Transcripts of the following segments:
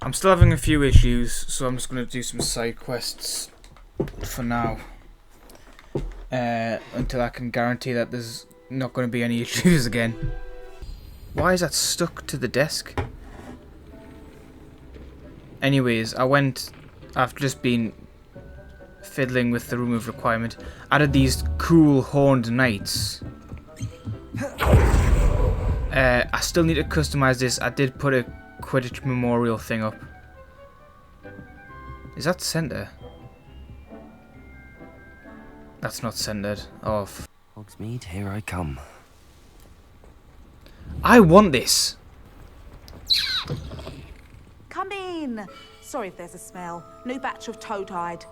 I'm still having a few issues, so I'm just going to do some side quests for now. Until I can guarantee that there's not going to be any issues again. Why is that stuck to the desk? Anyways, I went, after just been fiddling with the remove requirement, added these cool horned knights. I still need to customize this. I did put a Quidditch memorial thing up. Is that center? That's not centered. Oh. Hogsmeade, here I come. I want this. Come in. Sorry if there's a smell. New batch of toe-tied.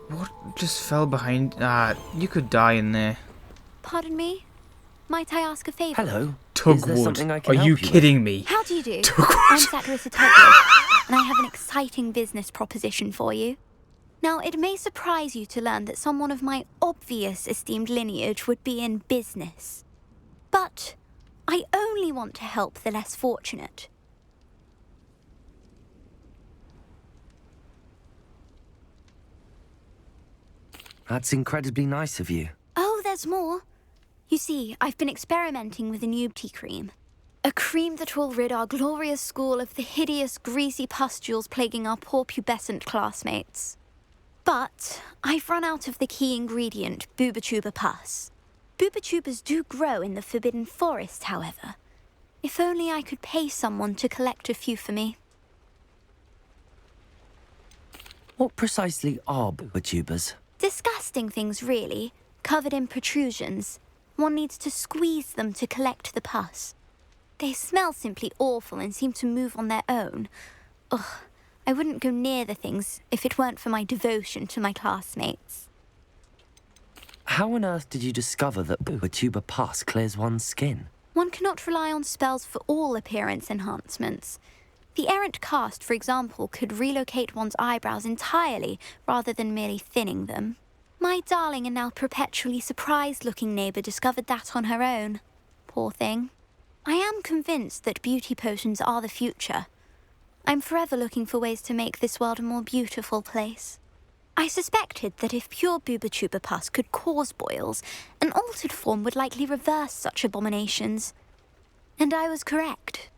What just fell behind? You could die in there. Pardon me? Might I ask a favour? Hello. Tugwood. Are you kidding me? How do you do? Tugwood. I'm Saccharissa Tugwood, and I have an exciting business proposition for you. Now, it may surprise you to learn that someone of my obvious esteemed lineage would be in business. But I only want to help the less fortunate. That's incredibly nice of you. Oh, there's more. You see, I've been experimenting with a new tea cream. A cream that will rid our glorious school of the hideous, greasy pustules plaguing our poor pubescent classmates. But I've run out of the key ingredient, Booba-Tuba pus. Booba-Tubas do grow in the Forbidden Forest, however. If only I could pay someone to collect a few for me. What precisely are Booba-Tubas? Disgusting things, really, covered in protrusions. One needs to squeeze them to collect the pus. They smell simply awful and seem to move on their own. Ugh, I wouldn't go near the things if it weren't for my devotion to my classmates. How on earth did you discover that Booba-Tuba pus clears one's skin? One cannot rely on spells for all appearance enhancements. The errant cast, for example, could relocate one's eyebrows entirely rather than merely thinning them. My darling and now perpetually surprised-looking neighbour discovered that on her own. Poor thing. I am convinced that beauty potions are the future. I'm forever looking for ways to make this world a more beautiful place. I suspected that if pure Booba-Tuba pus could cause boils, an altered form would likely reverse such abominations. And I was correct.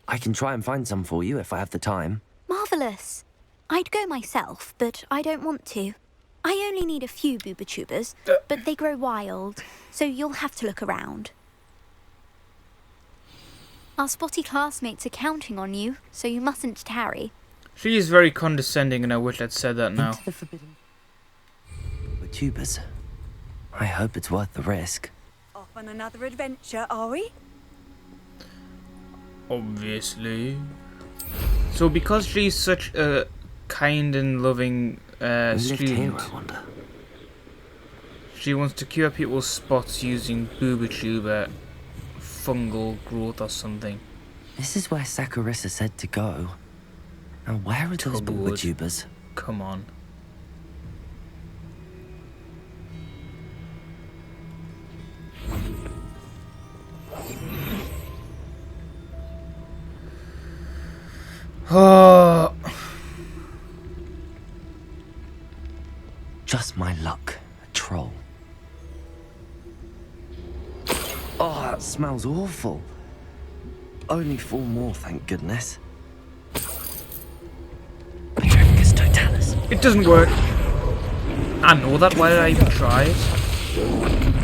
I can try and find some for you if I have the time. Marvellous. I'd go myself, but I don't want to. I only need a few Booba-Tubas, but they grow wild, so you'll have to look around. Our spotty classmates are counting on you, so you mustn't tarry. She is very condescending, and I wish I'd said that now. Into the forbidden Booba-Tubas. I hope it's worth the risk. Off on another adventure, are we? Obviously. So because she's such a kind and loving student, I wonder. she wants to cure people's spots using Booba-Tuba fungal growth or something. This is where Saccharissa said to go. Now where are those Booba-Tubas? Come on. Oh. Just my luck. A troll. Oh, that smells awful. Only 4 more, thank goodness. Petrificus totalis. It doesn't work. I know that. Why did I even try it?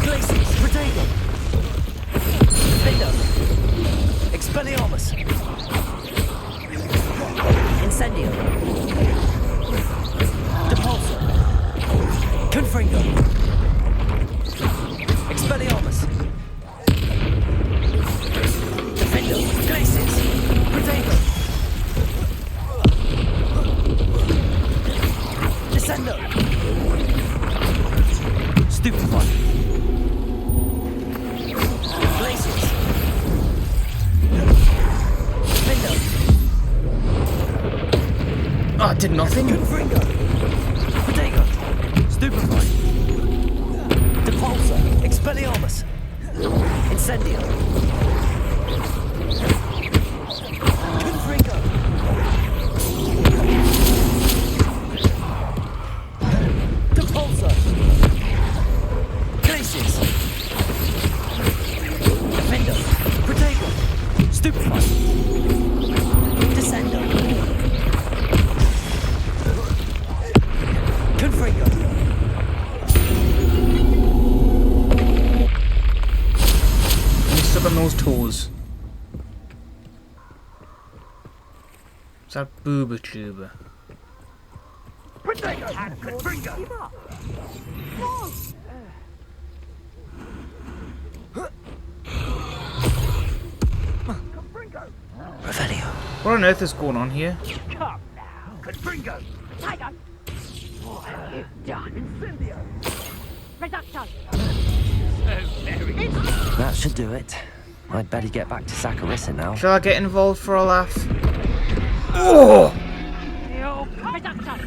Glacius, Protego. Findo. Expelliarmus. Incendio. Depulso. Confringo. Expelliarmus. Defendo. Glacius. Protego. Descendo. Stupefy. Glacius. Defendo. Oh, it did nothing. Confringo. Protego. Stupefy. Depulso. Expelliarmus. Incendio. Stupefy. Descendo. Confringo. You're stuck on those toes. Is that booba tuba? Revelio. What on earth is going on here? Come now. Confringo. Tiger. What have you done? Incendio. Reducto. So very. That should do it. I'd better get back to Saccharissa now. Shall I get involved for a laugh? Oh! Reducto.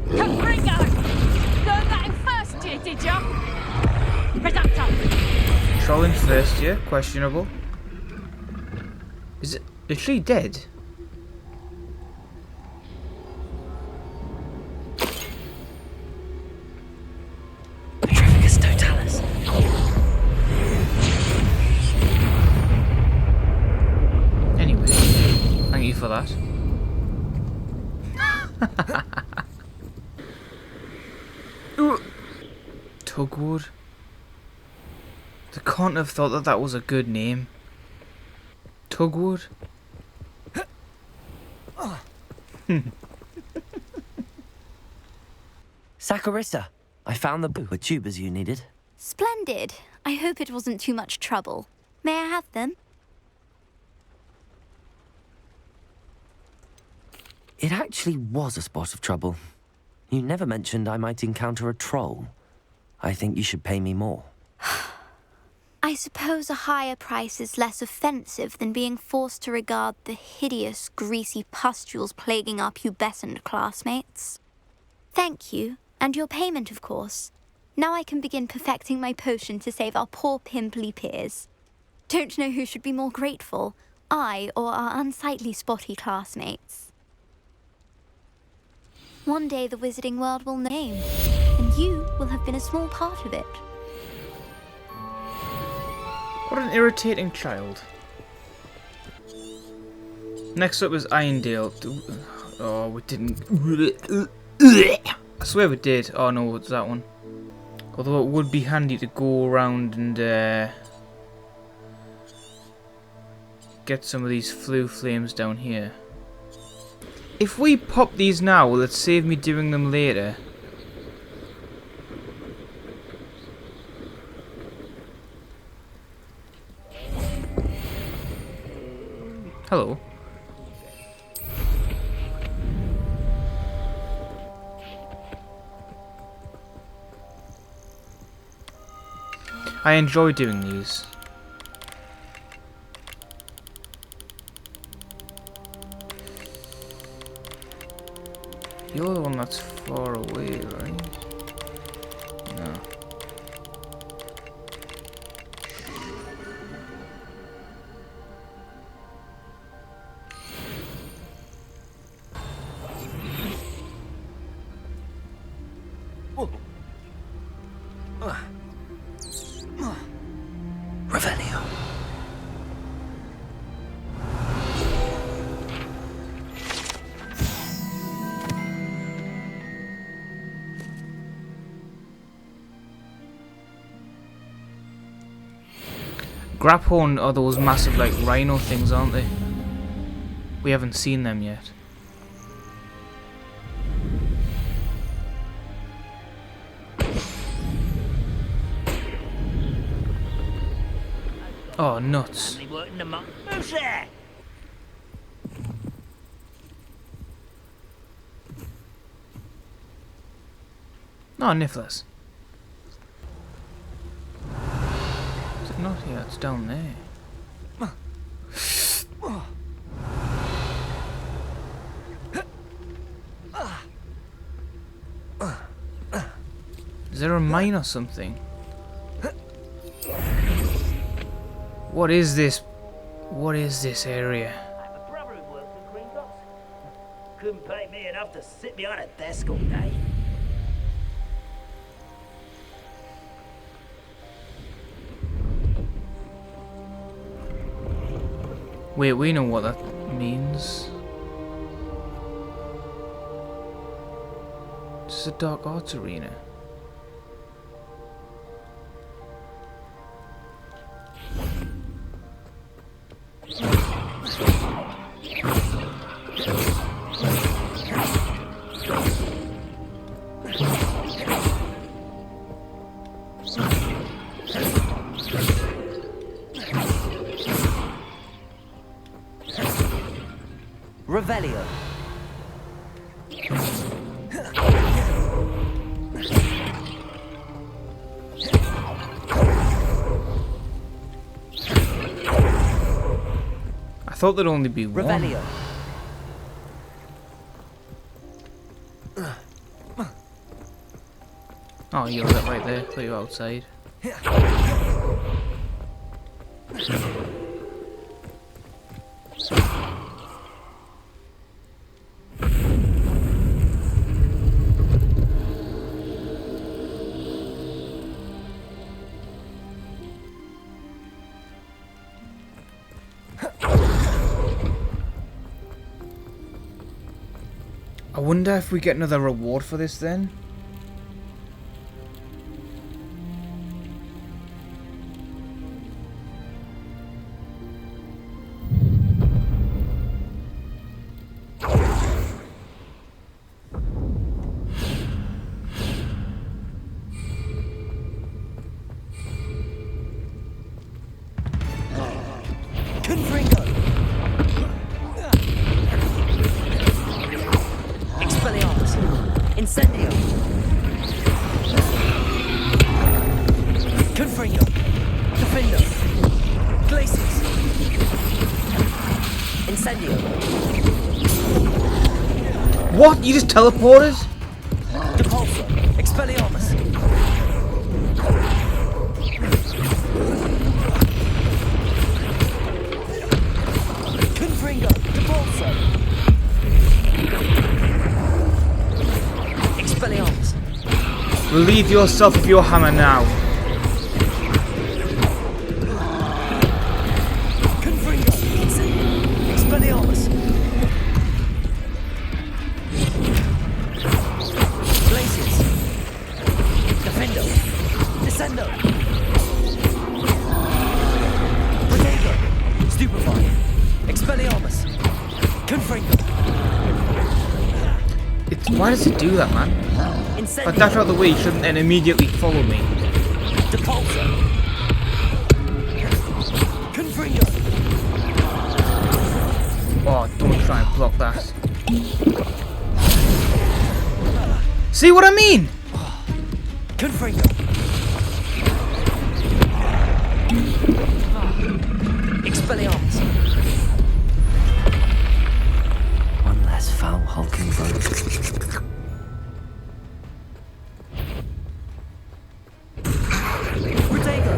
Confringo. Learned that in first year, did ya? Reducto. Troll in first year? Questionable. Is it literally dead? Petrificus totalis. Anyway, thank you for that. Tugwood. They can't have thought that that was a good name. Tugwood. Saccharissa. I found the tubers you needed. Splendid. I hope it wasn't too much trouble. May I have them? It actually was a spot of trouble. You never mentioned I might encounter a troll. I think you should pay me more. I suppose a higher price is less offensive than being forced to regard the hideous, greasy pustules plaguing our pubescent classmates. Thank you, and your payment, of course. Now I can begin perfecting my potion to save our poor pimply peers. Don't know who should be more grateful, I or our unsightly spotty classmates. One day the wizarding world will name, and you will have been a small part of it. What an irritating child. Next up is Irondale. Oh, we didn't. I swear we did. Oh no, it's that one. Although it would be handy to go around and get some of these flue flames down here. If we pop these now, will it save me doing them later? Hello. I enjoy doing these. You're the one that's far away, right? No. Revelio. Graphorn are those massive, like, rhino things, aren't they? We haven't seen them yet. Oh, nuts. Who's there? No, Nifflers. Is it not here? It's down there. Is there a mine or something? What is this? What is this area? I have a brother who works at Green Dots. Couldn't pay me enough to sit behind a desk all day. Wait, we know what that means. This is a dark arts arena. Revelio. I thought there'd only be one. Revelio. Oh, you're right there. I thought you were outside. I wonder if we get another reward for this then? Confringo. Expelliarmus. Incendio. Confringo. Defendo. Glacius. Incendio. What? You just teleported? Depulso. Expelliarmus. Confringo. Depulso. Expelliarmus. Relieve yourself of your hammer now. Confringo. Expelliarmus. Glacius. Defendo. Descendo. Protego. Stupefy. Expelliarmus. Confringo. Why does it do that, man? If I dash out of the way, you shouldn't then immediately follow me. Depulso. Confringo. Oh, don't try and block that. See what I mean? Confringo. Expelliarmus. One less foul hulking rogue. Protego.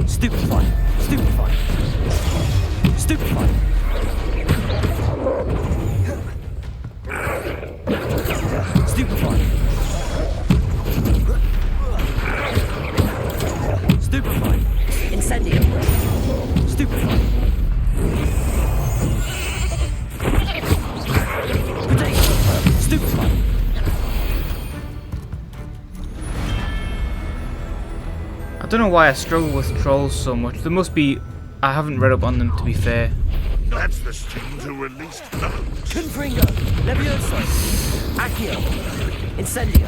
Stupefy. Stupefy. Stupefy. Stupefy. Stupefy. Incendio. Stupefy. Protego. Stupefy. I don't know why I struggle with trolls so much. There must be... I haven't read up on them, to be fair. That's the student who released thugs. Confringo. Levioso. Accio. Incendio.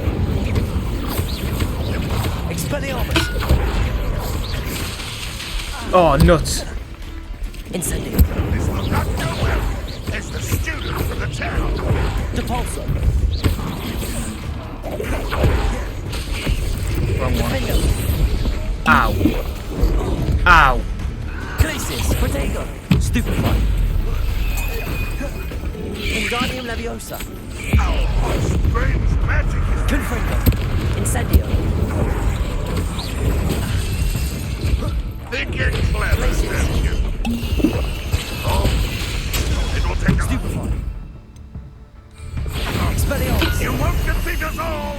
Expelliarmus. Oh, nuts. Incendio. This will not go well. It's the student from the town. Depulso. Wrong one. Defendo. Ow. Ow. Glacius. Protego. Stupefy. Wingardium Leviosa. What strange magic is Confringo. Incendio. Think you're clever, Glacius. don't you? Oh, it will take a... Stupefy. Expelliarmus. You won't defeat us all!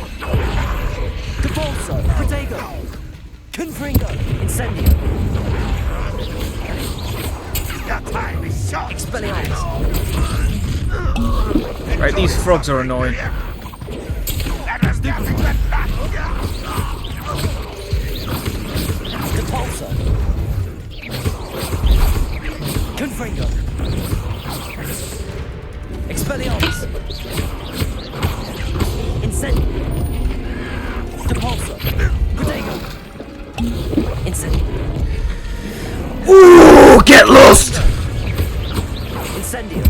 Depulso. Protego. Confringo. Incendio. Your time is short. Expelliarmus. Right, these frogs are annoying. Repulsor. Confringo. Expelliarmus. Incendio. Repulsor. Protego. Incendio. Ooh, get lost! Incendio.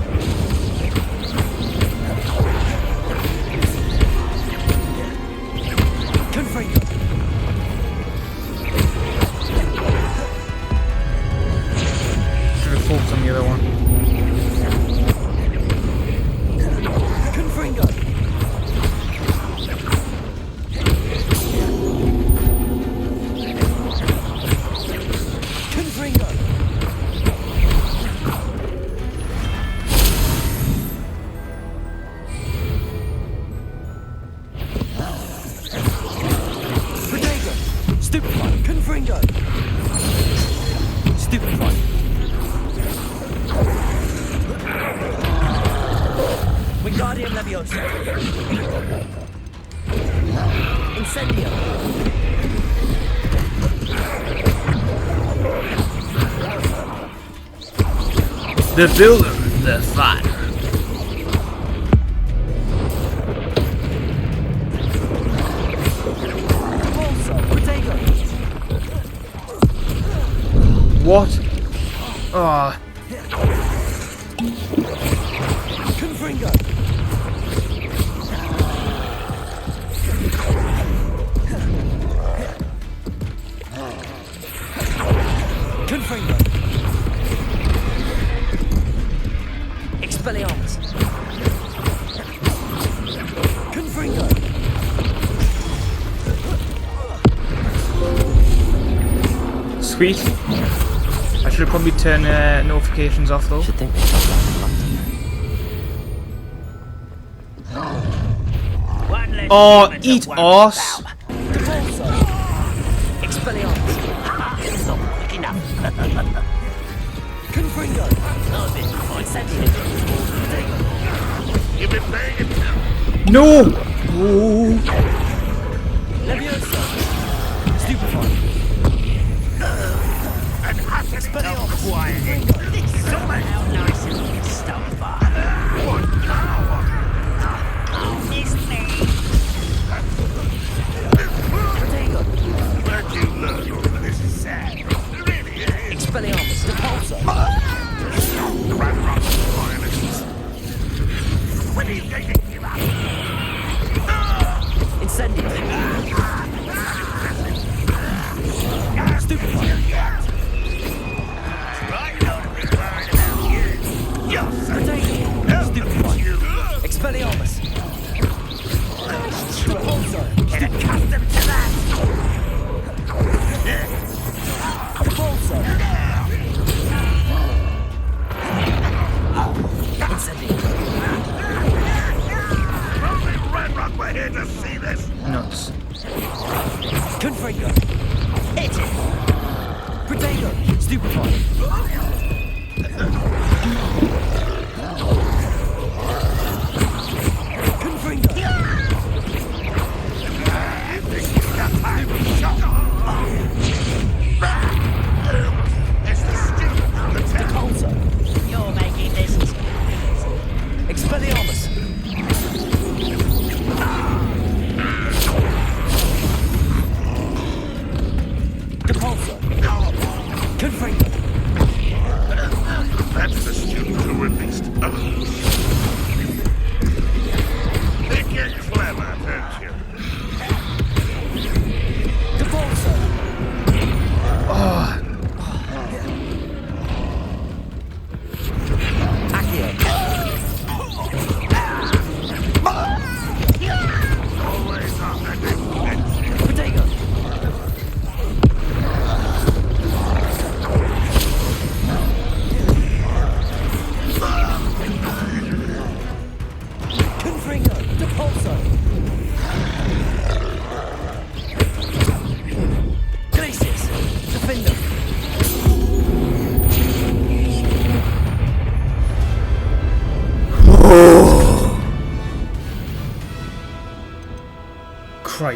Confringo. Should have focused on the other one. Confringo. Confringo. Protego. Stupefy. Confringo. Stupefy. Wingardium Leviosa. Incendio. The builder, the fighter. Repulsor. Protego. What? Ah, Confringo. Confringo. Expelliarmus. Confringo. sweet. I should probably turn notifications off though. Should think they shot that in London. One less Oh, demon to eat worry arse. about. Repulsor. Expelliarmus. It's not quick enough. Confringo. Incendio. You've been paying attention. No! Oh. Leviosa. Stupefy. And happening now. Quiet. This is somehow nice and stuff. What now? Oh, miss me. Protego. Glad you learned all of this is sad. It really is. Expelliarmus. Repulsor. Grand rock violence. When are you going to give up? Incendio. Stupefy. Right, Lord.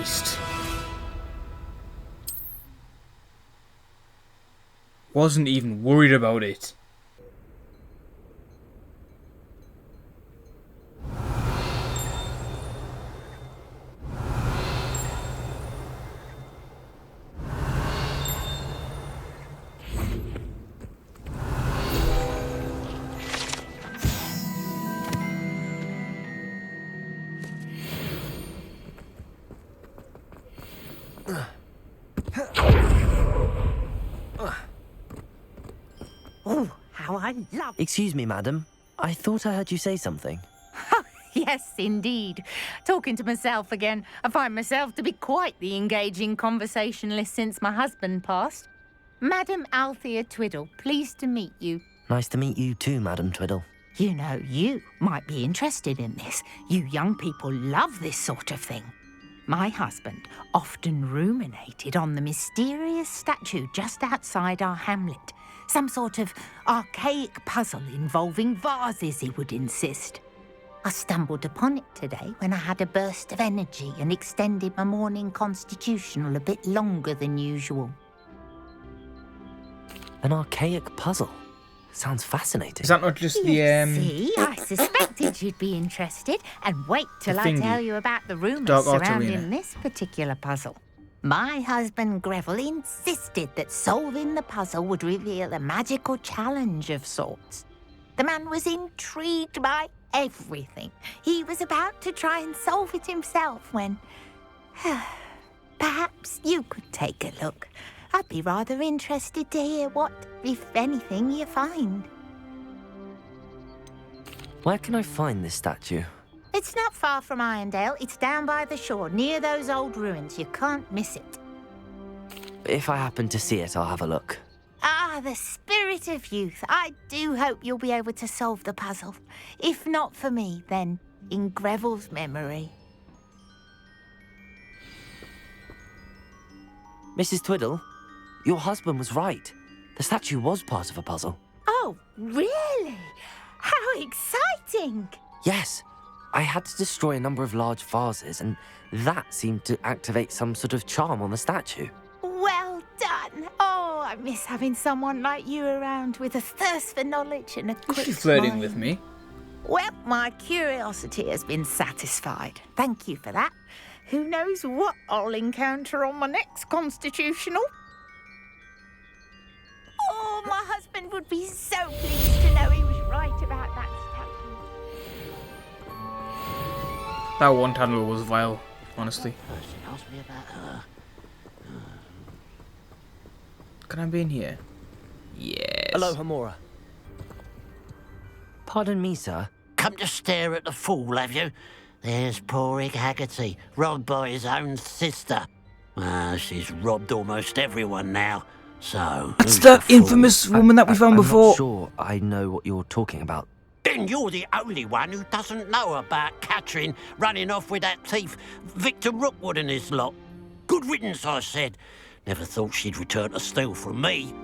Christ. Wasn't even worried about it. Oh, how I love... Excuse me, madam. I thought I heard you say something. Yes, indeed. Talking to myself again. I find myself to be quite the engaging conversationalist since my husband passed. Madam Althea Twiddle, pleased to meet you. Nice to meet you too, Madam Twiddle. You know, you might be interested in this. You young people love this sort of thing. My husband often ruminated on the mysterious statue just outside our hamlet. Some sort of archaic puzzle involving vases, he would insist. I stumbled upon it today when I had a burst of energy and extended my morning constitutional a bit longer than usual. An archaic puzzle. Sounds fascinating. Is that not just the See, I suspected you'd be interested, and wait till I thingy. tell you about the rumours Dark Art surrounding Arena. this particular puzzle. My husband Greville insisted that solving the puzzle would reveal a magical challenge of sorts. The man was intrigued by everything. He was about to try and solve it himself when... Perhaps you could take a look. I'd be rather interested to hear what, if anything, you find. Where can I find this statue? It's not far from Irondale. It's down by the shore, near those old ruins. You can't miss it. If I happen to see it, I'll have a look. Ah, the spirit of youth. I do hope you'll be able to solve the puzzle. If not for me, then in Greville's memory. Mrs. Twiddle, your husband was right. The statue was part of a puzzle. Oh, really? How exciting! Yes, I had to destroy a number of large vases, and that seemed to activate some sort of charm on the statue. Well done. Oh, I miss having someone like you around with a thirst for knowledge and a quick She's flirting mind. with me. Well, my curiosity has been satisfied. Thank you for that. Who knows what I'll encounter on my next constitutional? Oh, my husband would be so pleased to know he was right about that statue. That one tunnel was vile, honestly. She asked me about her. Can I be in here? Yes. Hello, Hamora. Pardon me, sir. Come to stare at the fool, have you? There's poor Ig Haggerty, robbed by his own sister. She's robbed almost everyone now. So That's who's the fool? infamous woman that we found I'm before. not sure I know what you're talking about. Then you're the only one who doesn't know about Catherine running off with that thief, Victor Rookwood and his lot. Good riddance, I said. Never thought she'd return to steal from me,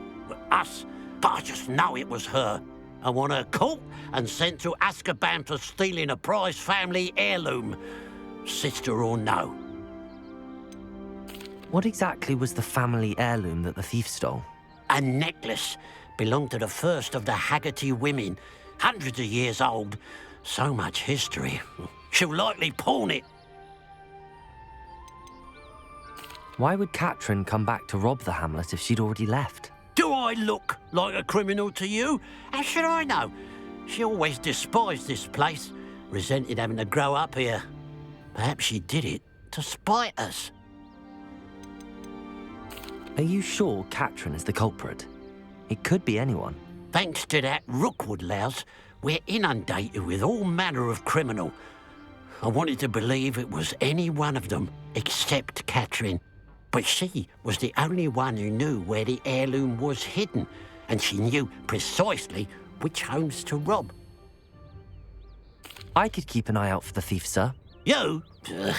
us, but I just know it was her. I want her caught and sent to Azkaban for stealing a prize family heirloom, sister or no. What exactly was the family heirloom that the thief stole? A necklace belonged to the first of the Haggerty women, hundreds of years old. So much history. She'll likely pawn it. Why would Katrin come back to rob the hamlet if she'd already left? Do I look like a criminal to you? How should I know? She always despised this place, resented having to grow up here. Perhaps she did it to spite us. Are you sure Katrin is the culprit? It could be anyone. Thanks to that Rookwood louse, we're inundated with all manner of criminal. I wanted to believe it was any one of them, except Katrin. But she was the only one who knew where the heirloom was hidden, and she knew precisely which homes to rob. I could keep an eye out for the thief, sir. You? Ugh.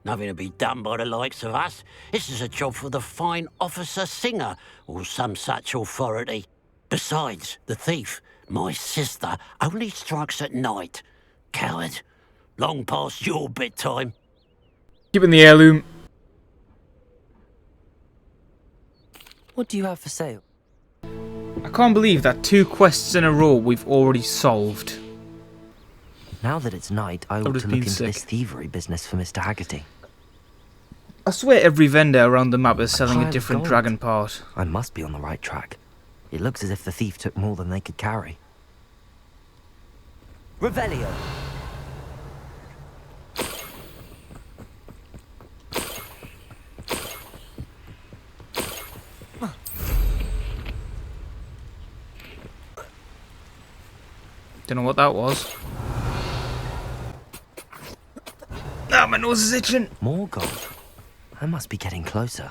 Nothing to be done by the likes of us. This is a job for the fine officer Singer, or some such authority. Besides, the thief, my sister, only strikes at night. Coward. Long past your bedtime. Keeping the heirloom. What do you have for sale? I can't believe that 2 quests in a row we've already solved. Now that it's night, I I've ought just to been look into sick. this thievery business for Mr. Haggerty. I swear every vendor around the map is selling Pile a of different gold. dragon part. I must be on the right track. It looks as if the thief took more than they could carry. Revelio! Don't know what that was. Ah, my nose is itching. More gold. I must be getting closer.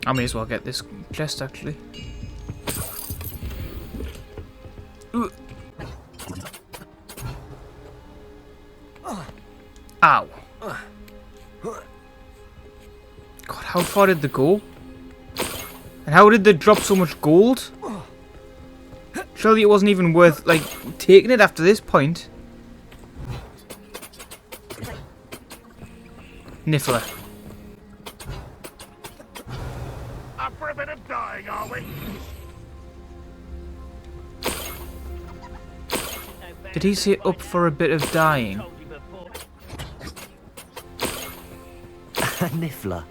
I may as well get this chest actually. Ooh. Ow. God, how far did they go? And how did they drop so much gold? Surely it wasn't even worth, like, taking it after this point. Niffler. Up for a bit of dying, are we? Did he say up for a bit of dying? A niffler.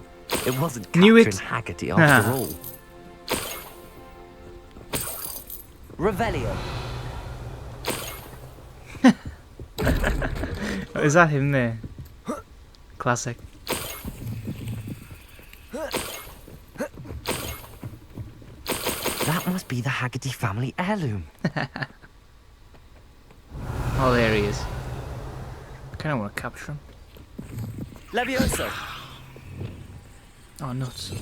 It wasn't Knew it. Catherine Haggerty after Ah. all. Revelio. Is that him there? Classic. That must be the Haggerty family heirloom. Oh, there he is. I kind of want to capture him. Levioso. Oh, nuts.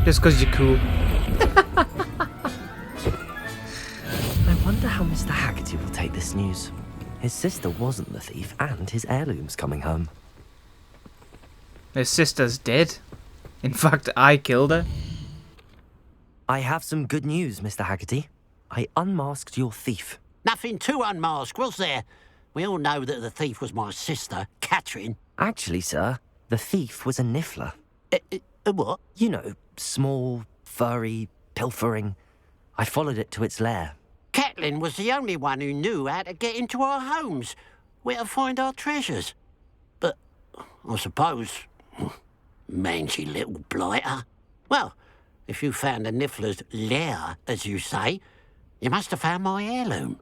Just because you're cool. I wonder how Mr. Haggerty will take this news. His sister wasn't the thief, and his heirloom's coming home. His sister's dead. In fact, I killed her. I have some good news, Mr. Haggerty. I unmasked your thief. Nothing to unmask, was there? We all know that the thief was my sister, Catherine. Actually, sir, the thief was a niffler. What? You know, small, furry, pilfering. I followed it to its lair. Catelyn was the only one who knew how to get into our homes, where to find our treasures. But I suppose, mangy little blighter. Well, if you found the Niffler's lair, as you say, you must have found my heirloom.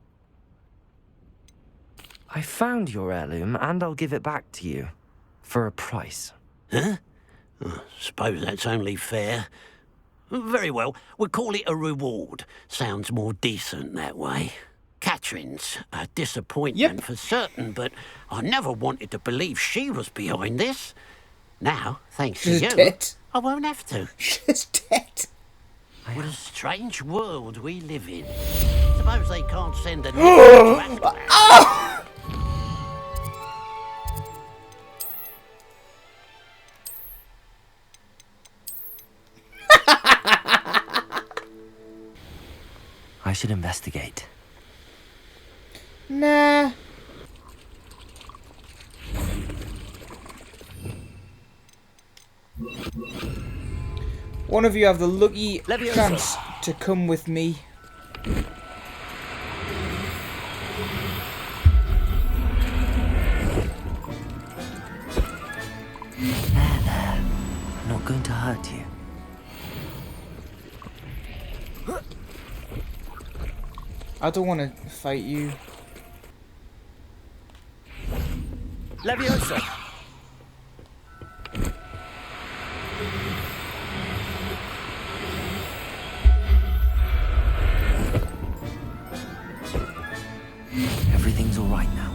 I found your heirloom, and I'll give it back to you. For a price. Huh? Suppose that's only fair. Very well, we'll call it a reward. Sounds more decent that way. Catherine's a disappointment for certain, but I never wanted to believe she was behind this. Now, thanks to you, I won't have to. She's dead. What a strange world we live in. Suppose they can't send a Niffler to Azkaban. I should investigate. Nah. One of you have the lucky Leviosa. chance to come with me. There. I'm not going to hurt you. I don't want to fight you. Leviosa. Everything's all right now.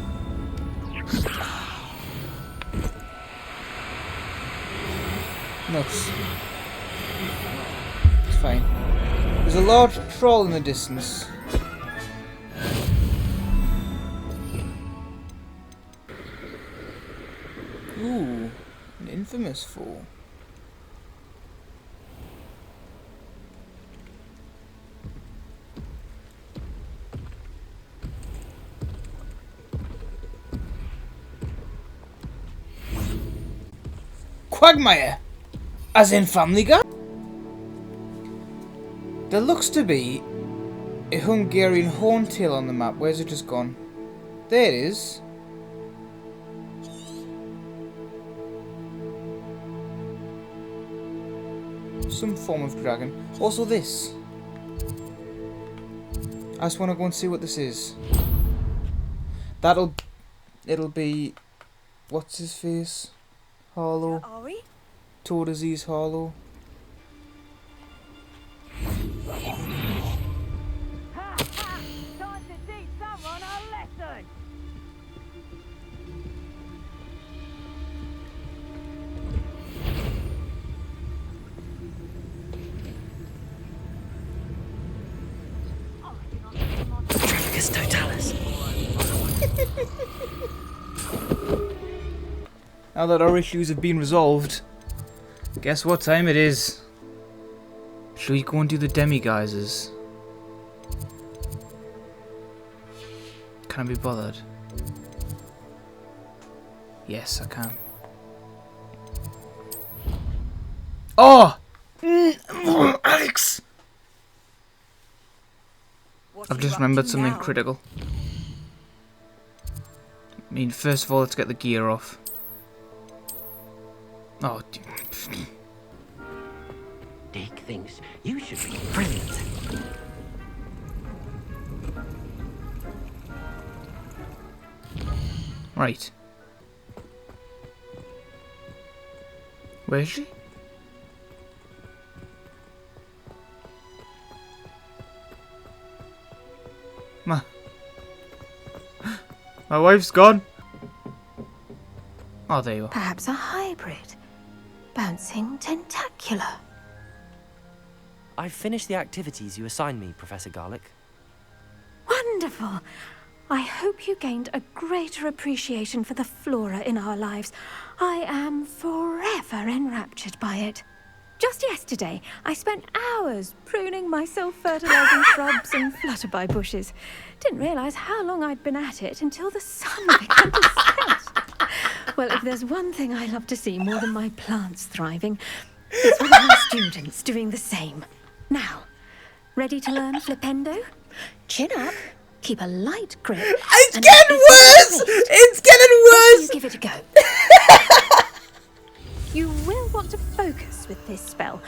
Nuts. It's fine. There's a large troll in the distance. Ooh, an infamous fool. quagmire, as in Family Guy. There looks to be a Hungarian horntail on the map. Where's it just gone? There it is. Some form of dragon. Also this. I just want to go and see what this is. It'll be, what's his face? Harlow. Are we? Tortoises Harlow. Time to teach someone a lesson. Trafficus Totalis. Now that our issues have been resolved, guess what time it is? Shall we go and do the demiguises? Can I be bothered? Yes, I can. Oh! Alex! I've just remembered something critical. I mean, first of all, let's get the gear off. Oh, Dick thinks you should be brilliant. right. Where is she? My wife's gone. Oh, there you are. Perhaps a hybrid. Bouncing tentacular. I've finished the activities you assigned me, Professor Garlick. Wonderful. I hope you gained a greater appreciation for the flora in our lives. I am forever enraptured by it. Just yesterday, I spent hours pruning my self-fertilizing shrubs and flutterby bushes. Didn't realize how long I'd been at it until the sun began to set. Well, if there's one thing I love to see more than my plants thriving, it's one of my students doing the same. Now, ready to learn flipendo? Chin up, keep a light grip. It's and getting worse! It's getting worse! give it a go. You will want to focus with this spell.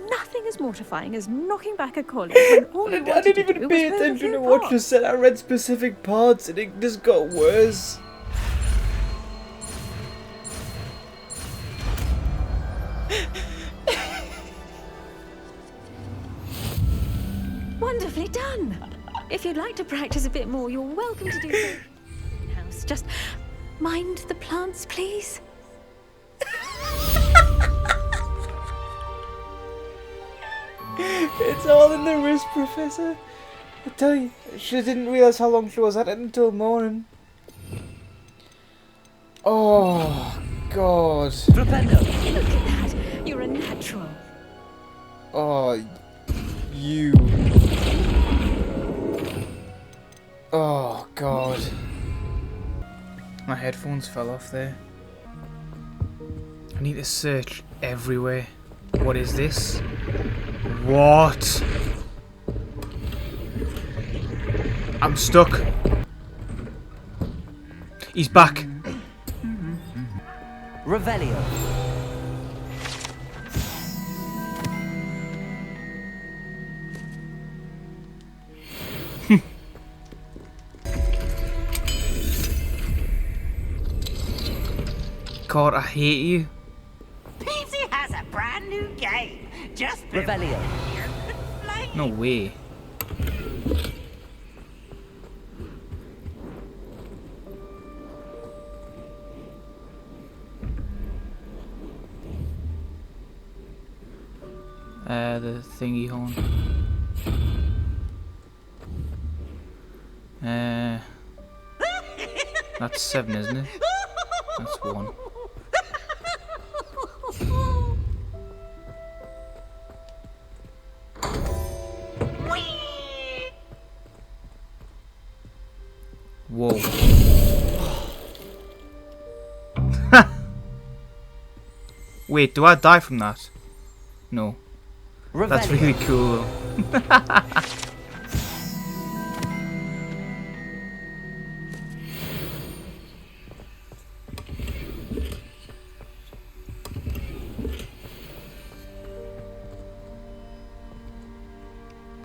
Nothing as mortifying as knocking back a colleague when all you I wanted didn't to even do pay was attention to move what your you said. I read specific parts and it just got worse. Wonderfully done. If you'd like to practice a bit more, you're welcome to do so in-house. Just mind the plants, please. It's all in the wrist, Professor. I tell you, she didn't realise how long she was at it until morning. Oh, God. Flipendo! Look at that. You're a natural. Oh, you. Oh, God. My headphones fell off there. I need to search everywhere. What is this? What? I'm stuck. He's back. Revelio. God, I hate you. Peasy has a brand new game. Just Revelio. No way. The thingy horn. That's 7, isn't it? That's 1. Whoa. Wait, do I die from that? No. That's really cool.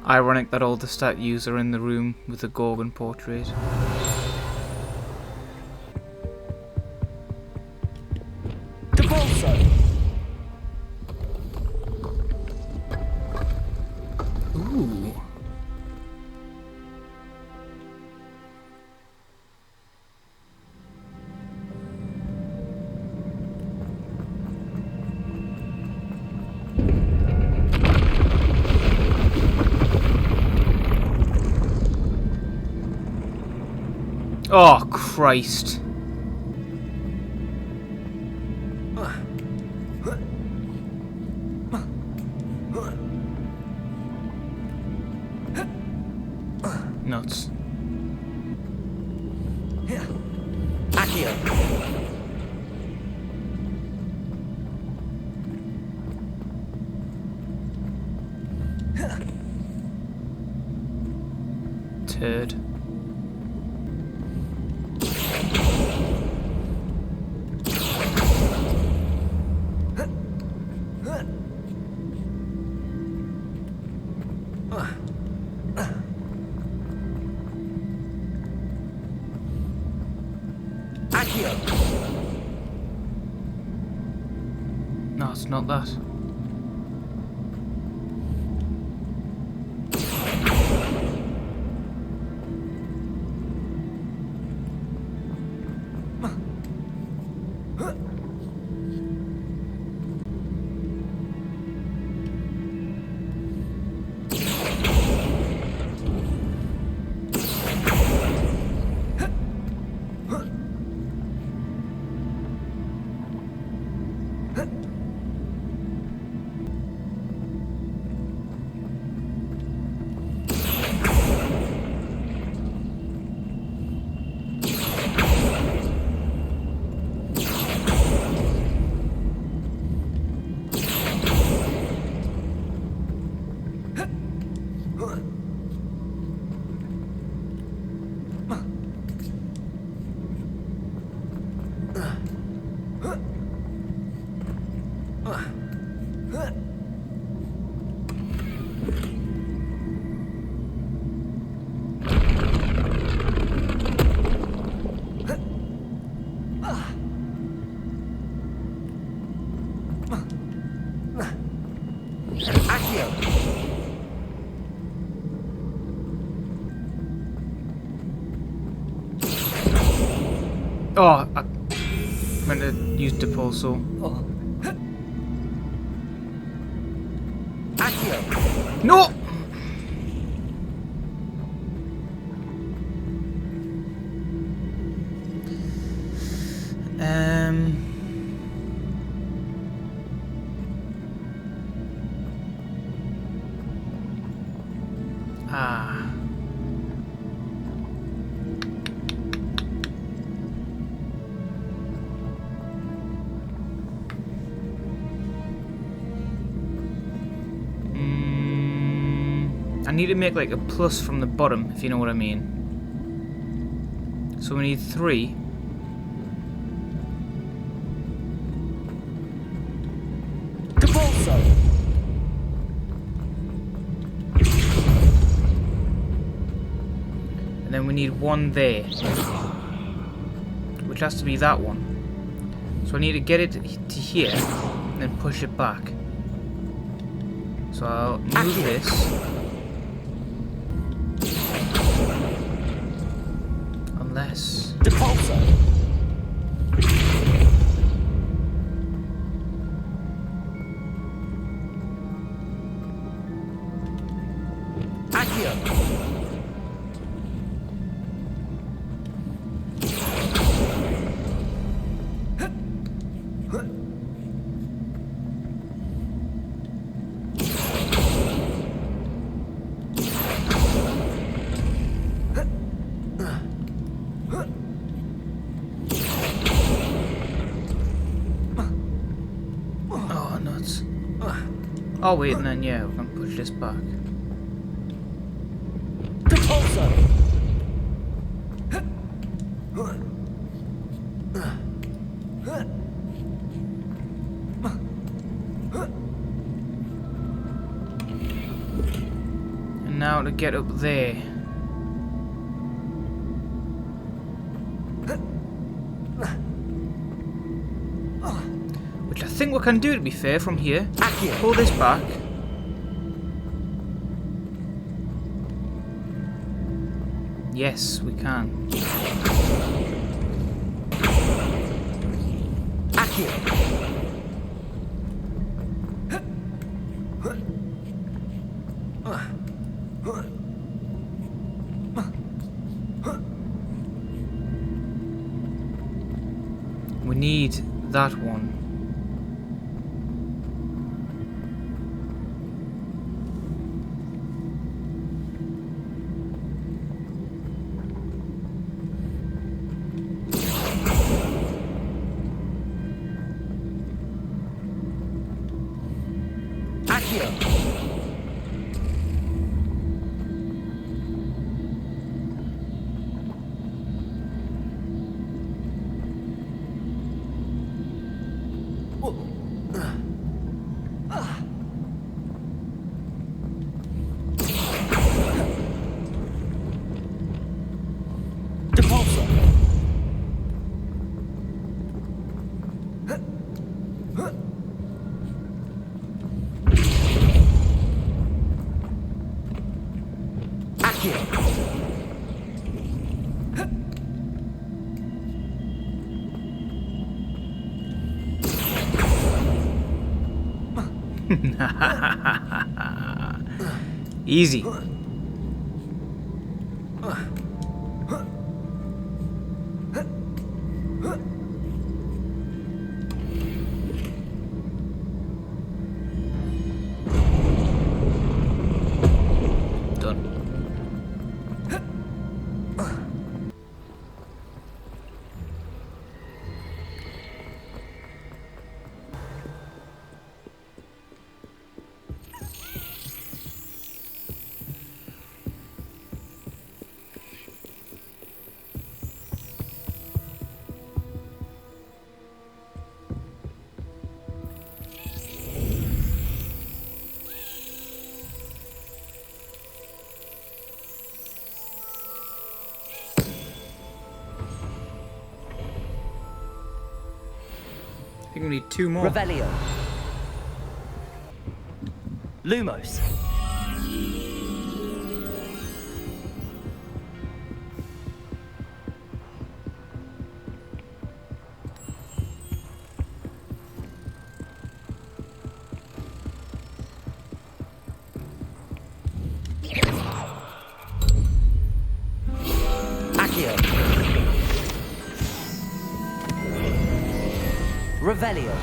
Ironic that all the statues are in the room with the Gorgon portrait. Ooh. Oh, Christ. Nuts. Turd. No, it's not that. Oh, I meant to use dip also. No! I need to make like a plus from the bottom, if you know what I mean. So we need 3. And then we need 1 there, which has to be that one. So I need to get it to here, and then push it back. So I'll move this. Unless... Oh wait, and then yeah, we're gonna push this back. And now to get up there. Which I think we can do, to be fair, from here. Pull this back. Yes, we can. We need that one. Easy. I think we need two more. Revelio. Lumos. Revelio.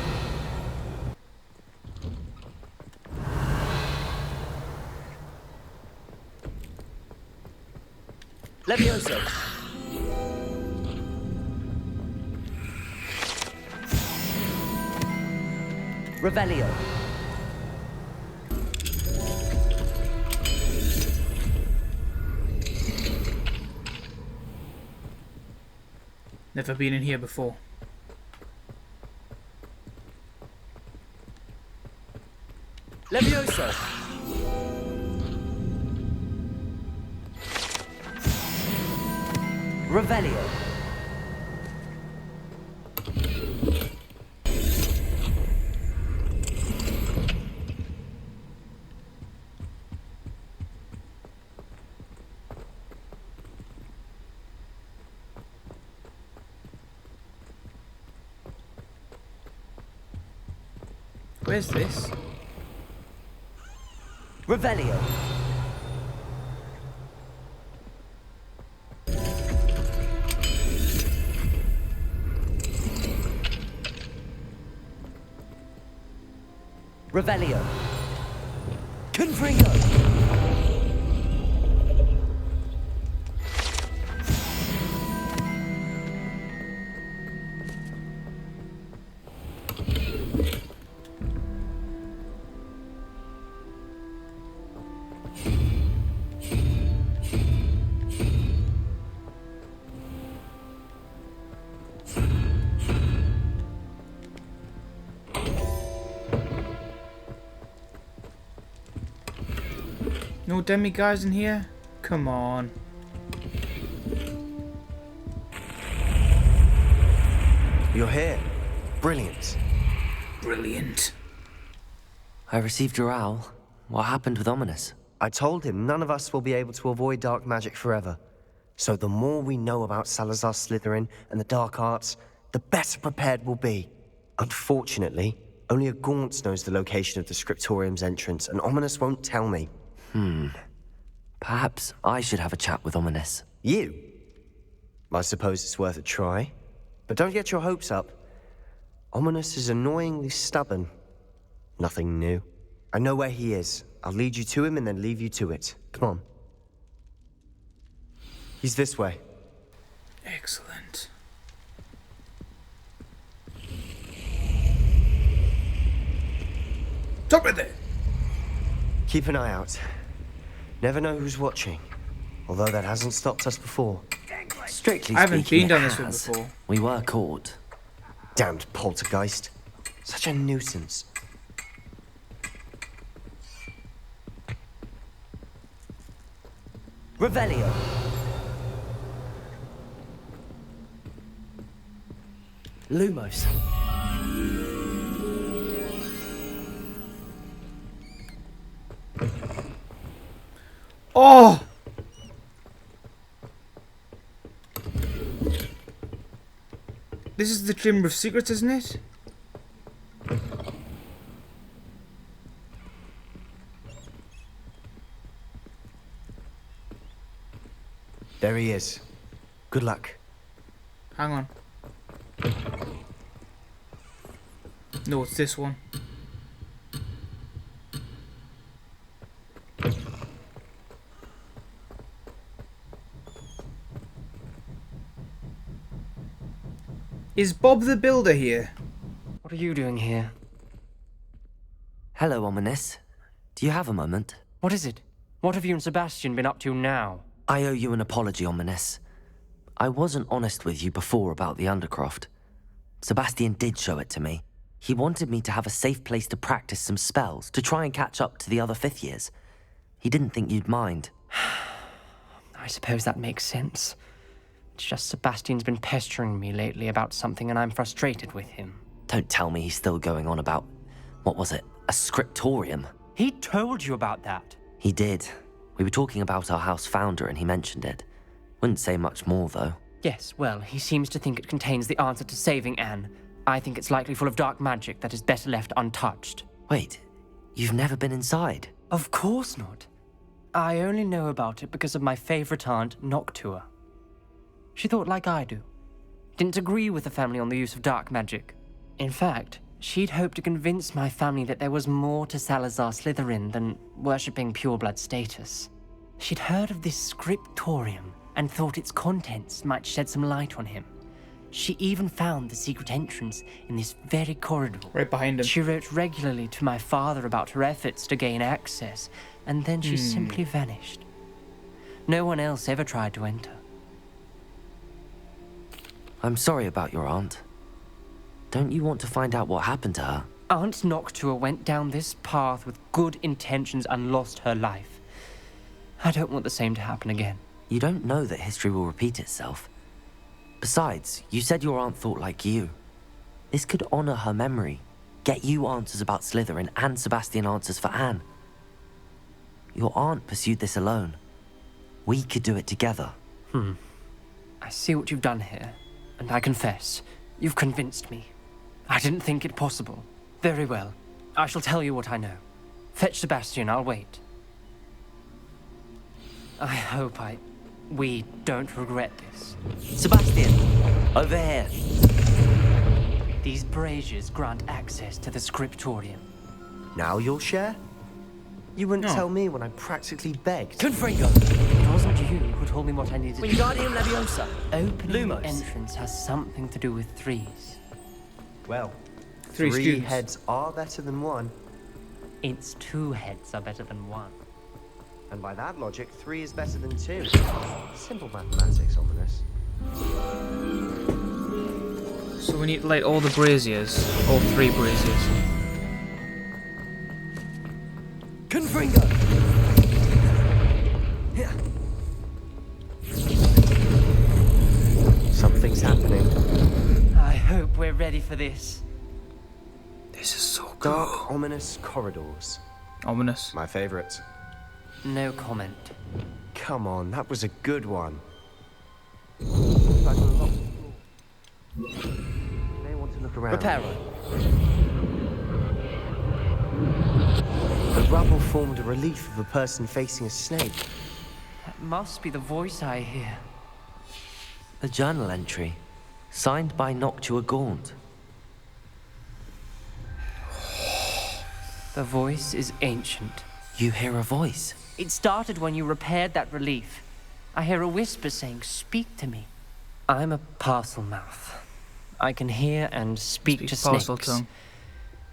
Levioso. Revelio. Never been in here before. Levioso. Revelio. Where's this? Revelio. Revelio. Confringo. No demi-guys in here? Come on. You're here. Brilliant. Brilliant. I received your owl. What happened with Ominous? I told him none of us will be able to avoid dark magic forever. So the more we know about Salazar Slytherin and the dark arts, the better prepared we'll be. Unfortunately, only a Gaunt knows the location of the Scriptorium's entrance, and Ominous won't tell me. Perhaps I should have a chat with Ominous. You? I suppose it's worth a try. But don't get your hopes up. Ominous is annoyingly stubborn. Nothing new. I know where he is. I'll lead you to him and then leave you to it. Come on. He's this way. Excellent. Stop it there! Keep an eye out. Never know who's watching. Although that hasn't stopped us before. Strictly I haven't speaking, been down it this route has. before. We were caught. Damned poltergeist. Such a nuisance. Revelio. Lumos. Oh! This is the Chamber of Secrets, isn't it? There he is. Good luck. Hang on. No, it's this one. Is Bob the Builder here? What are you doing here? Hello, Ominous. Do you have a moment? What is it? What have you and Sebastian been up to now? I owe you an apology, Ominous. I wasn't honest with you before about the Undercroft. Sebastian did show it to me. He wanted me to have a safe place to practice some spells, to try and catch up to the other fifth years. He didn't think you'd mind. I suppose that makes sense. It's just Sebastian's been pestering me lately about something and I'm frustrated with him. Don't tell me he's still going on about, what was it, a scriptorium? He told you about that. He did. We were talking about our house founder and he mentioned it. Wouldn't say much more, though. Yes, well, he seems to think it contains the answer to saving Anne. I think it's likely full of dark magic that is better left untouched. Wait, you've never been inside? Of course not. I only know about it because of my favorite aunt, Noctua. She thought like I do. Didn't agree with the family on the use of dark magic. In fact, she'd hoped to convince my family that there was more to Salazar Slytherin than worshipping pureblood status. She'd heard of this Scriptorium and thought its contents might shed some light on him. She even found the secret entrance in this very corridor. Right behind him. She wrote regularly to my father about her efforts to gain access, and then she simply vanished. No one else ever tried to enter. I'm sorry about your aunt. Don't you want to find out what happened to her? Aunt Noctua went down this path with good intentions and lost her life. I don't want the same to happen again. You don't know that history will repeat itself. Besides, you said your aunt thought like you. This could honor her memory, get you answers about Slytherin and Sebastian answers for Anne. Your aunt pursued this alone. We could do it together. I see what you've done here, and I confess, you've convinced me. I didn't think it possible. Very well. I shall tell you what I know. Fetch Sebastian, I'll wait. I hope we don't regret this. Sebastian, over here. These braziers grant access to the Scriptorium. Now you'll share? You wouldn't tell me when I practically begged. Confringo! It wasn't you who told me what I needed to do. Wingardium Leviosa. Opening the Lumos. entrance has something to do with threes. Well, Three students. heads are better than one. It's two heads are better than one. And by that logic, 3 is better than 2. Simple mathematics, Ominous. So we need to light all the braziers. All 3 braziers. Confringo. for this. This is so cool. Dark, ominous corridors. Ominous. My favorite. No comment. Come on, that was a good one. Like a locked floor. You may want to look around. Reparo. The rubble formed a relief of a person facing a snake. That must be the voice I hear. A journal entry, signed by Noctua Gaunt. The voice is ancient. You hear a voice. It started when you repaired that relief. I hear a whisper saying, "Speak to me." I'm a parcel mouth. I can hear and speak to parcel snakes. tongue.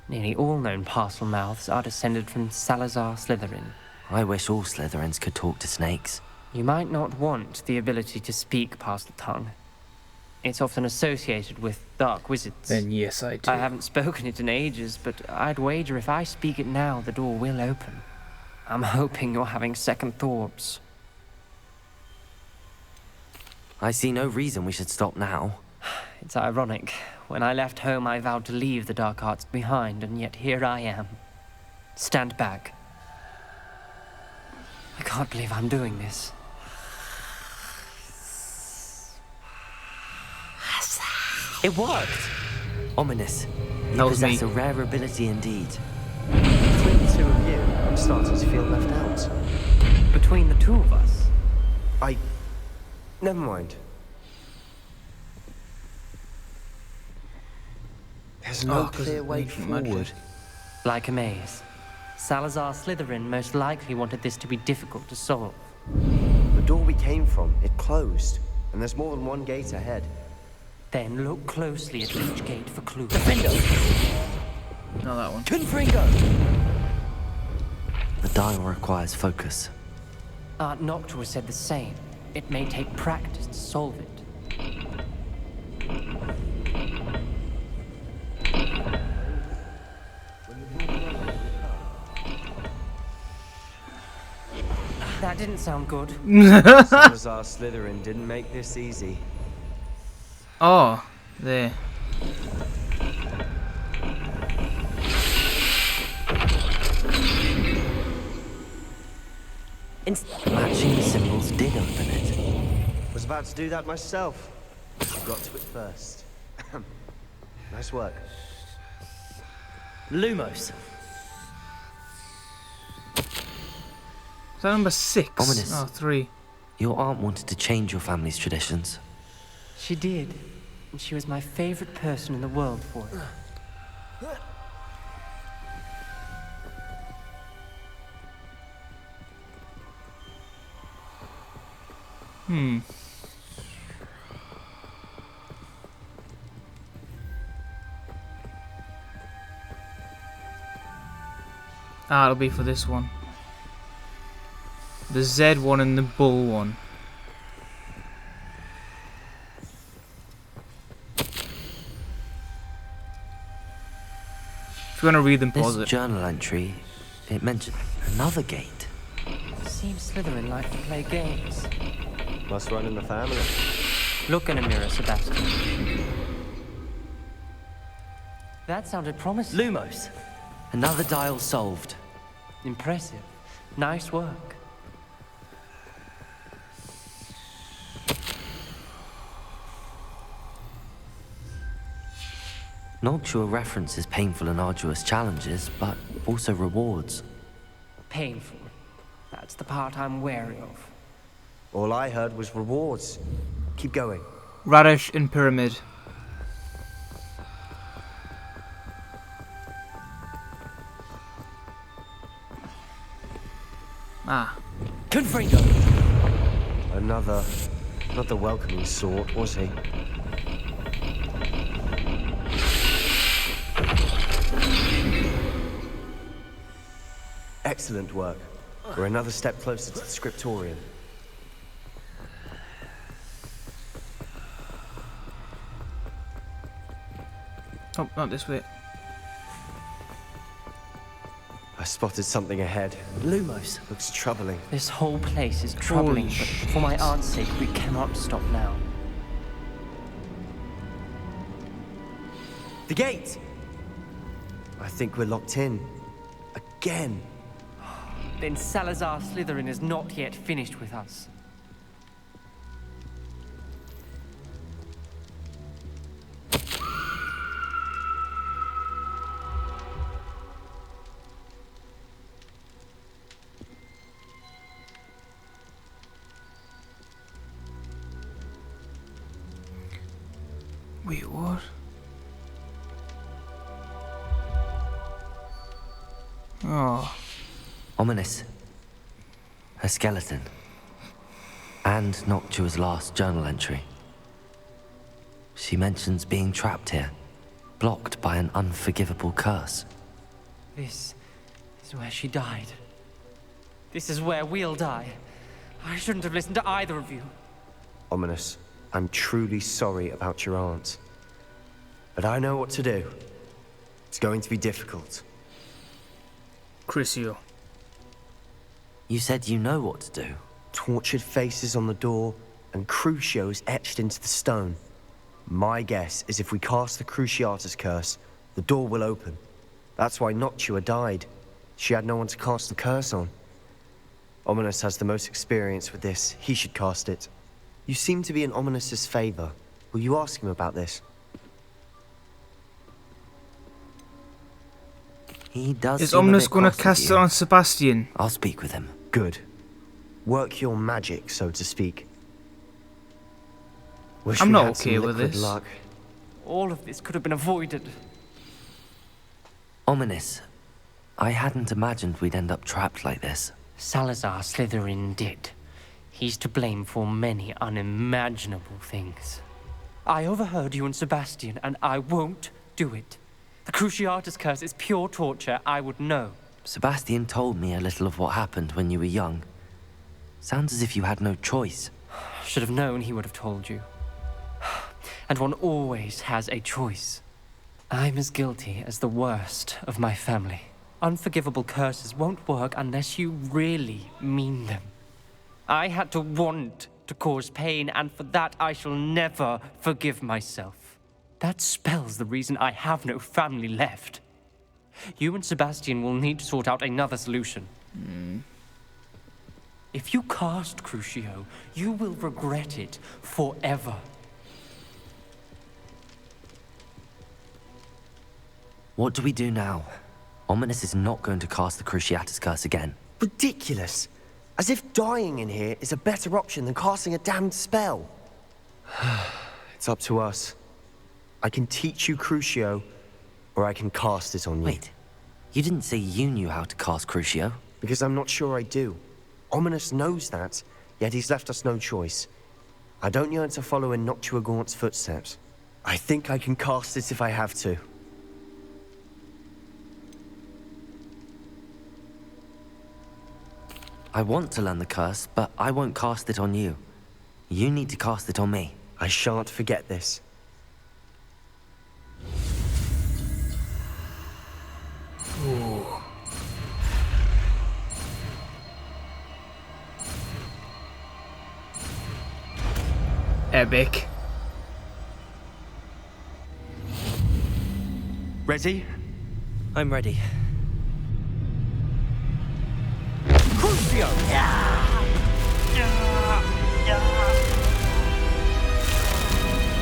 Nearly all known parcel mouths are descended from Salazar Slytherin. I wish all Slytherins could talk to snakes. You might not want the ability to speak parcel tongue. It's often associated with dark wizards. Then yes, I do. I haven't spoken it in ages, but I'd wager if I speak it now, the door will open. I'm hoping you're having second thoughts. I see no reason we should stop now. It's ironic. When I left home, I vowed to leave the dark arts behind, and yet here I am. Stand back. I can't believe I'm doing this. It worked! Ominous. You That was me. possess a rare ability indeed. Between the two of you, I'm starting to feel left out. Between the two of us, Never mind. There's no 'cause clear of way ancient forward. magic. like a maze. Salazar Slytherin most likely wanted this to be difficult to solve. The door we came from, it closed. And there's more than one gate ahead. Then look closely at each gate for clues. Not that one. The dial requires focus. Aunt Noctua said the same. It may take practice to solve it. That didn't sound good. Salazar Slytherin didn't make this easy. Oh, there. Matching the symbols did open it. Was about to do that myself. You got to it first. Nice work. Lumos. Is that number 6? Ominous. Oh, 3. Your aunt wanted to change your family's traditions. She did. And she was my favorite person in the world for it. Ah, it'll be for this one. The Z one and the bull one. If you want to read them, pause This it. journal entry, it mentioned another gate. Seems Slytherin like to play games. Must run in the family. Look in a mirror, Sebastian. That sounded promising. Lumos. Another dial solved. Impressive. Nice work. Noctua references painful and arduous challenges, but also rewards. Painful. That's the part I'm wary of. All I heard was rewards. Keep going. Radish and Pyramid. Ah. Confringo! Another. Not the welcoming sort, was he? Excellent work. We're another step closer to the Scriptorium. Oh, not this way. I spotted something ahead. Lumos. Looks troubling. This whole place is troubling, Holy but for my aunt's sake, we cannot stop now. The gate! I think we're locked in. Again. Then Salazar Slytherin is not yet finished with us. Wait, what? Oh. Ominous. A skeleton. And Noctua's last journal entry. She mentions being trapped here, blocked by an unforgivable curse. This is where she died. This is where we'll die. I shouldn't have listened to either of you. Ominous, I'm truly sorry about your aunt. But I know what to do. It's going to be difficult. Crucio. You said you know what to do. Tortured faces on the door, and Crucios etched into the stone. My guess is if we cast the Cruciatus curse, the door will open. That's why Noctua died. She had no one to cast the curse on. Ominous has the most experience with this. He should cast it. You seem to be in Ominous's favor. Will you ask him about this? He does. Is seem a Ominous bit gonna cross with cast you. it on Sebastian? I'll speak with him. Good. Work your magic, so to speak. Wish I'm we not had some okay with liquid this. luck. All of this could have been avoided. Ominous. I hadn't imagined we'd end up trapped like this. Salazar Slytherin did. He's to blame for many unimaginable things. I overheard you and Sebastian, and I won't do it. The Cruciatus curse is pure torture, I would know. Sebastian told me a little of what happened when you were young. Sounds as if you had no choice. Should have known he would have told you. And one always has a choice. I'm as guilty as the worst of my family. Unforgivable curses won't work unless you really mean them. I had to want to cause pain, and for that I shall never forgive myself. That spells the reason I have no family left. You and Sebastian will need to sort out another solution. If you cast Crucio, you will regret it forever. What do we do now? Ominous is not going to cast the Cruciatus curse again. Ridiculous. As if dying in here is a better option than casting a damned spell. It's up to us. I can teach you Crucio, or I can cast it on you. Wait, you didn't say you knew how to cast Crucio? Because I'm not sure I do. Ominous knows that, yet he's left us no choice. I don't yearn to follow in Noctua Gaunt's footsteps. I think I can cast it if I have to. I want to learn the curse, but I won't cast it on you. You need to cast it on me. I shan't forget this. Ooh. Epic. Ready? I'm ready. Crucio! Are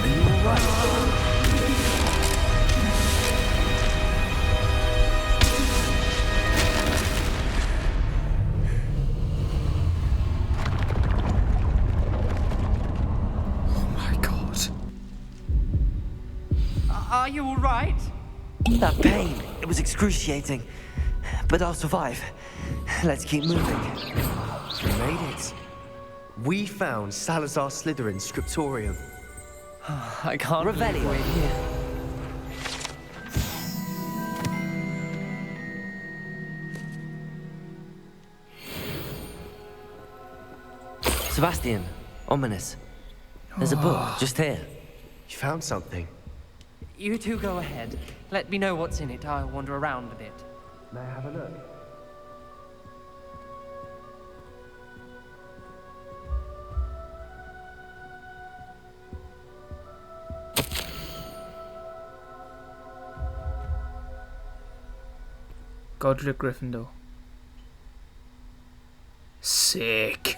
you alright? Are you all right? That pain, it was excruciating. But I'll survive. Let's keep moving. We made it. We found Salazar Slytherin's Scriptorium. I can't believe Revelio. we're here. Sebastian, Ominous. There's a book just here. You found something. You two go ahead. Let me know what's in it. I'll wander around a bit. May I have a look? Godric Gryffindor. Sick.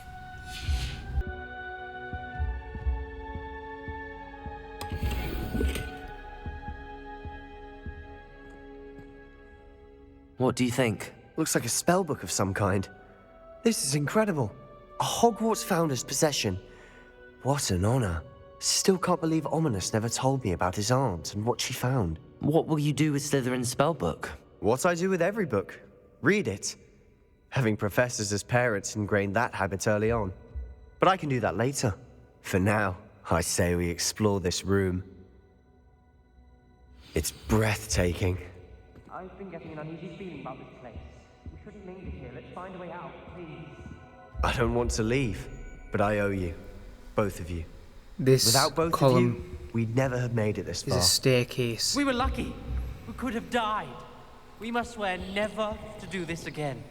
What do you think? Looks like a spellbook of some kind. This is incredible. A Hogwarts founder's possession. What an honor. Still can't believe Ominous never told me about his aunt and what she found. What will you do with Slytherin's spellbook? What I do with every book. Read it. Having professors as parents ingrained that habit early on. But I can do that later. For now, I say we explore this room. It's breathtaking. I've been getting an uneasy feeling about this place. We shouldn't linger here. Let's find a way out, please. I don't want to leave, but I owe you. Both of you. This Without both column of you, we'd never have made it this is far. a staircase. We were lucky. We could have died. We must swear never to do this again.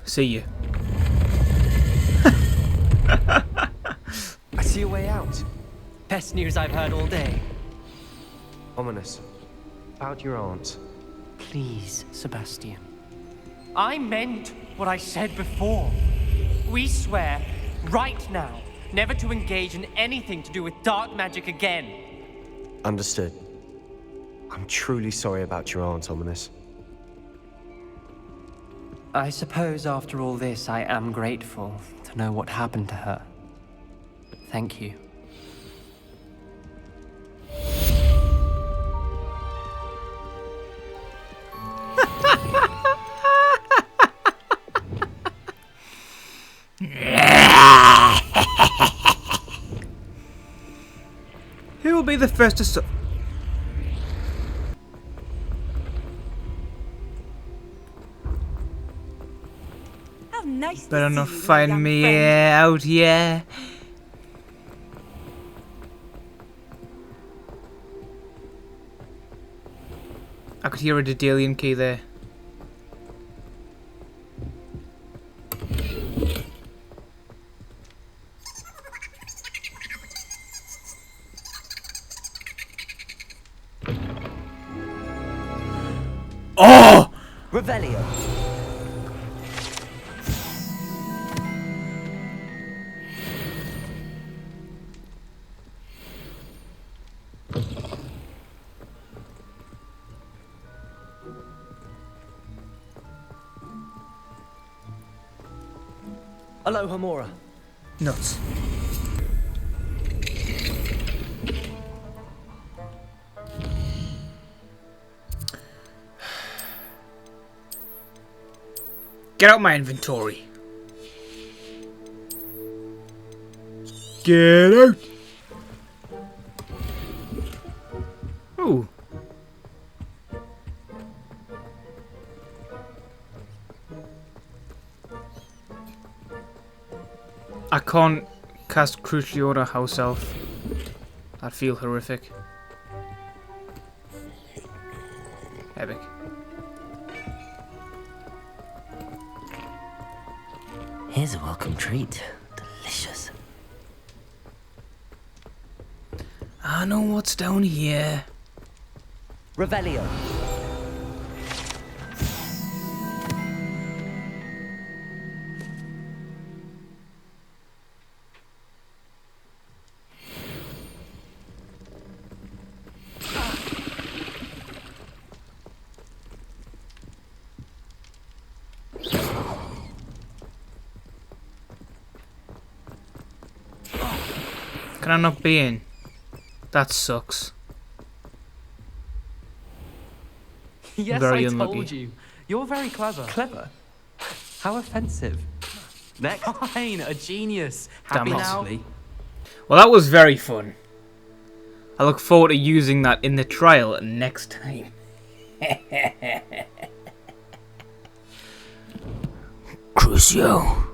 See you. I see a way out. Best news I've heard all day. Ominous. About your aunt. Please, Sebastian. I meant what I said before. We swear, right now, never to engage in anything to do with dark magic again. Understood. I'm truly sorry about your aunt, Ominous. I suppose after all this, I am grateful to know what happened to her. Thank you. Who will be the first to How nice to Better see not you, find young me friend. out here. I could hear a Daedalian key there. Oh! Revelio. Aloha, Mora. Nuts. Get out my inventory. Get out. Ooh. I can't cast Cruciator House Elf. I'd feel horrific. Epic. Here's a welcome treat. Delicious. I know what's down here. Revelio. Can I not be in? That sucks. Yes, Very I unlucky. told you. You're very clever. Clever? How offensive. Next. Fine, a genius. Happy Damn it. now? Well, that was very fun. I look forward to using that in the trial next time. Crucio.